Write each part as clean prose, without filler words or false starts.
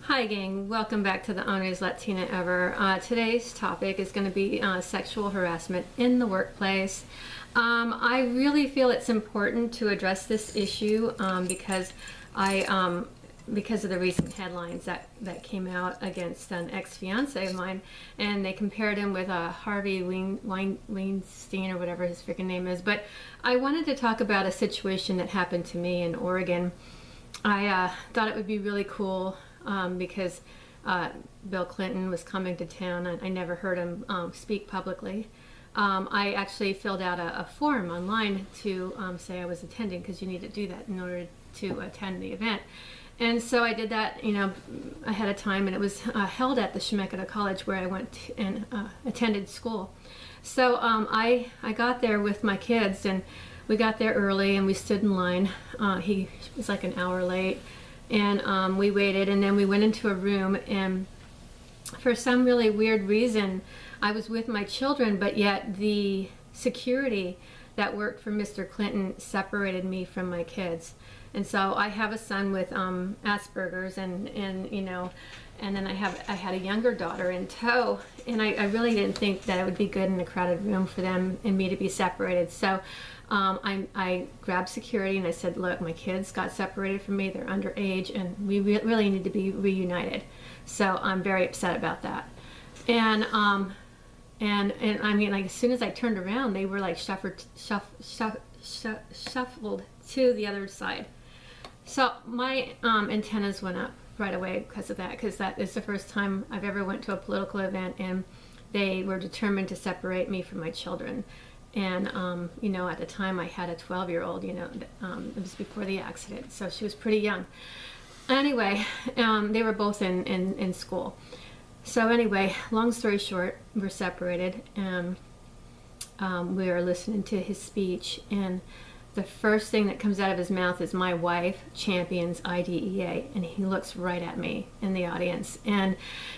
Hi gang, welcome back to the Honest Latina Ever. Today's topic is going to be sexual harassment in the workplace. I really feel it's important to address this issue because of the recent headlines that came out against an ex-fiance of mine, and they compared him with Harvey Weinstein or whatever his freaking name is. But I wanted to talk about a situation that happened to me in Oregon. I thought it would be really cool because Bill Clinton was coming to town, and I never heard him speak publicly. I actually filled out a form online to say I was attending, because you need to do that in order to attend the event. And so I did that, ahead of time, and it was held at the Chemeketa College where I went and attended school. So I got there with my kids, and we got there early, and we stood in line. He was like an hour late, and we waited, and then we went into a room, and for some really weird reason, I was with my children, but yet the security that worked for Mr. Clinton separated me from my kids. And so I have a son with Asperger's, and then I had a younger daughter in tow, and I really didn't think that it would be good in a crowded room for them and me to be separated. So I grabbed security and I said, look, my kids got separated from me, they're underage, and we really need to be reunited. So I'm very upset about that. And I mean, like, as soon as I turned around, they were like shuffled to the other side. So my antennas went up right away because of that, because that is the first time I've ever went to a political event and they were determined to separate me from my children. And at the time I had a 12-year-old, it was before the accident, so she was pretty young. Anyway, they were both in school. So anyway, long story short, we're separated, and we were listening to his speech, and the first thing that comes out of his mouth is, my wife champions IDEA, and he looks right at me in the audience, and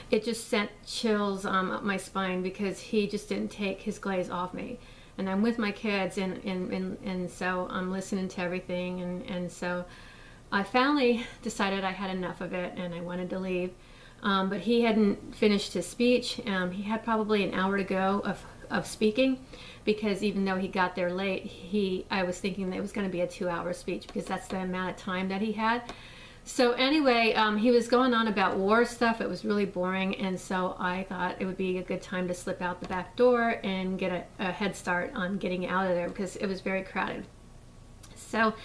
it just sent chills up my spine, because he just didn't take his glaze off me. And I'm with my kids, and so I'm listening to everything, and so I finally decided I had enough of it and I wanted to leave. But he hadn't finished his speech. He had probably an hour to go of speaking, because even though he got there late, I was thinking that it was going to be a 2-hour speech, because that's the amount of time that he had. So anyway, he was going on about war stuff. It was really boring, and so I thought it would be a good time to slip out the back door and get a head start on getting out of there, because it was very crowded. So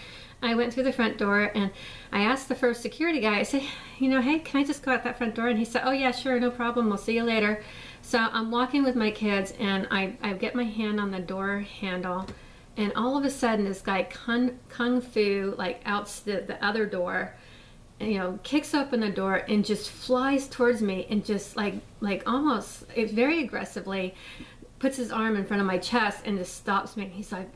I went through the front door, and I asked the first security guy, I said, hey, can I just go out that front door? And he said, oh yeah, sure, no problem, we'll see you later. So I'm walking with my kids, and I get my hand on the door handle, and all of a sudden this guy kung fu, like, out the other door, kicks open the door and just flies towards me, and just like almost very aggressively puts his arm in front of my chest and just stops me. He's like,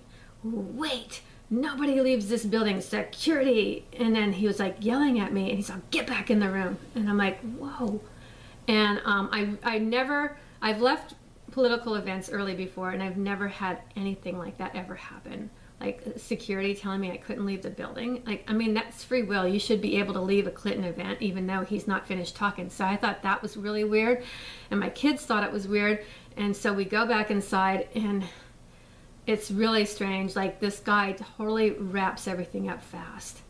wait, nobody leaves this building, security. And then he was like yelling at me, and he's like, get back in the room. And I'm like, whoa. And I've left political events early before, and I've never had anything like that ever happen. Like security telling me I couldn't leave the building. Like, I mean, that's free will. You should be able to leave a Clinton event even though he's not finished talking. So I thought that was really weird, and my kids thought it was weird. And so we go back inside, and it's really strange. Like, this guy totally wraps everything up fast,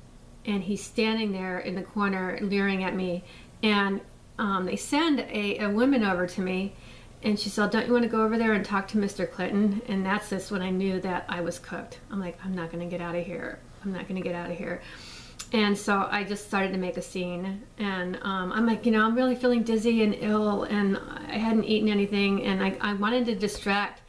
and he's standing there in the corner leering at me. And they send a woman over to me, and she said, don't you want to go over there and talk to Mr. Clinton? And that's just when I knew that I was cooked. I'm like, I'm not going to get out of here. I'm not going to get out of here. And so I just started to make a scene. And I'm like, I'm really feeling dizzy and ill, and I hadn't eaten anything. And I wanted to distract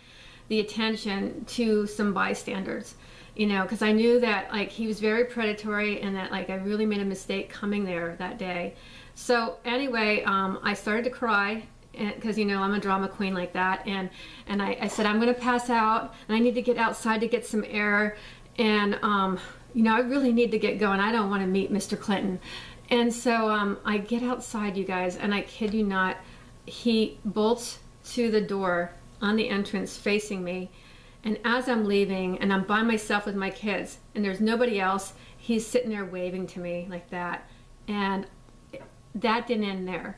the attention to some bystanders, because I knew that, like, he was very predatory, and that, like, I really made a mistake coming there that day. So anyway, I started to cry, because I'm a drama queen like that, and I said, I'm gonna pass out, and I need to get outside to get some air, and I really need to get going. I don't want to meet Mr. Clinton. And so I get outside, you guys, and I kid you not, he bolts to the door on the entrance facing me, and as I'm leaving, and I'm by myself with my kids, and there's nobody else, he's sitting there waving to me like that. And that didn't end there.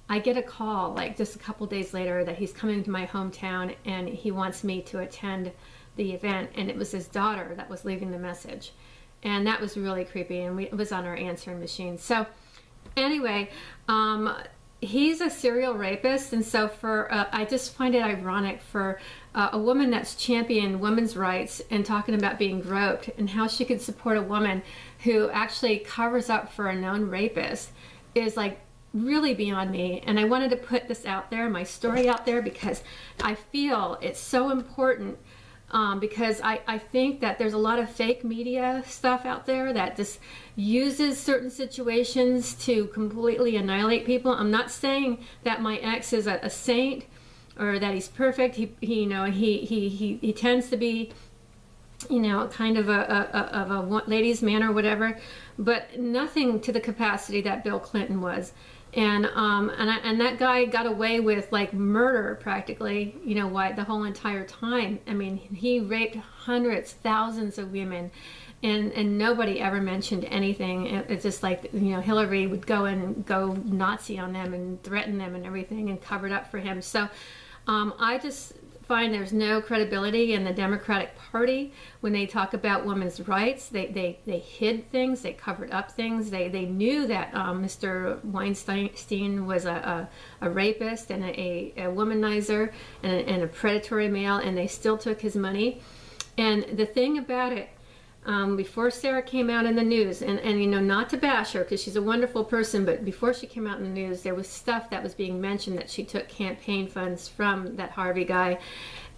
I get a call like just a couple days later that he's coming to my hometown and he wants me to attend the event, and it was his daughter that was leaving the message, and that was really creepy, and it was on our answering machine. So anyway, he's a serial rapist, and so for I just find it ironic for a woman that's championed women's rights and talking about being groped and how she could support a woman who actually covers up for a known rapist is like really beyond me. And I wanted to put this out there, my story out there, because I feel it's so important. Because I think that there's a lot of fake media stuff out there that just uses certain situations to completely annihilate people. I'm not saying that my ex is a saint or that he's perfect. He you know, he tends to be, you know, kind of a ladies' man or whatever, but nothing to the capacity that Bill Clinton was. And that guy got away with like murder practically, you know, the whole entire time. I mean, he raped hundreds, thousands of women, and nobody ever mentioned anything. It's just like, you know, Hillary would go in and go Nazi on them and threaten them and everything and covered up for him. So I just find there's no credibility in the Democratic Party when they talk about women's rights. They hid things, they covered up things. They knew that Mr. Weinstein was a rapist and a womanizer and a predatory male, and they still took his money. And the thing about it, before Sarah came out in the news, and you know, not to bash her because she's a wonderful person, but before she came out in the news, there was stuff that was being mentioned that she took campaign funds from that Harvey guy,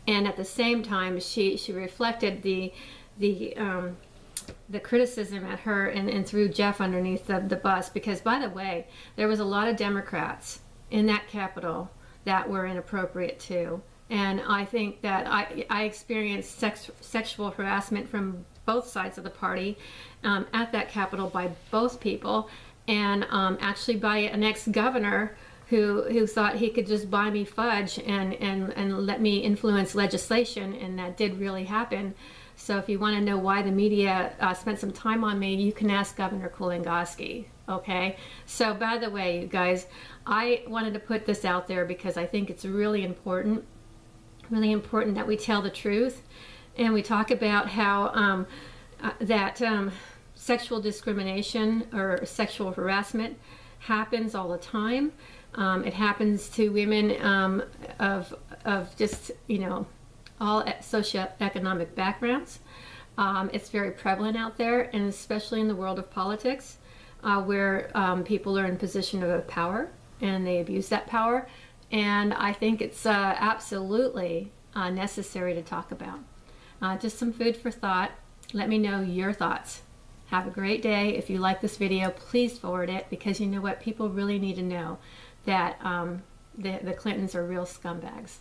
and at the same time she reflected the criticism at her and threw Jeff underneath the bus, because by the way, there was a lot of Democrats in that Capitol that were inappropriate too. And I think that I experienced sexual harassment from both sides of the party at that Capitol by both people, and actually by an ex-governor who thought he could just buy me fudge and let me influence legislation, and that did really happen. So if you want to know why the media spent some time on me, you can ask Governor Kulongoski. Okay, so by the way, you guys, I wanted to put this out there because I think it's really important that we tell the truth, and we talk about how sexual discrimination or sexual harassment happens all the time. It happens to women of just, you know, all socioeconomic backgrounds. It's very prevalent out there, and especially in the world of politics, where people are in position of power and they abuse that power. And I think it's absolutely necessary to talk about. Just some food for thought. Let me know your thoughts. Have a great day. If you like this video, please forward it, because you know what? People really need to know that the Clintons are real scumbags.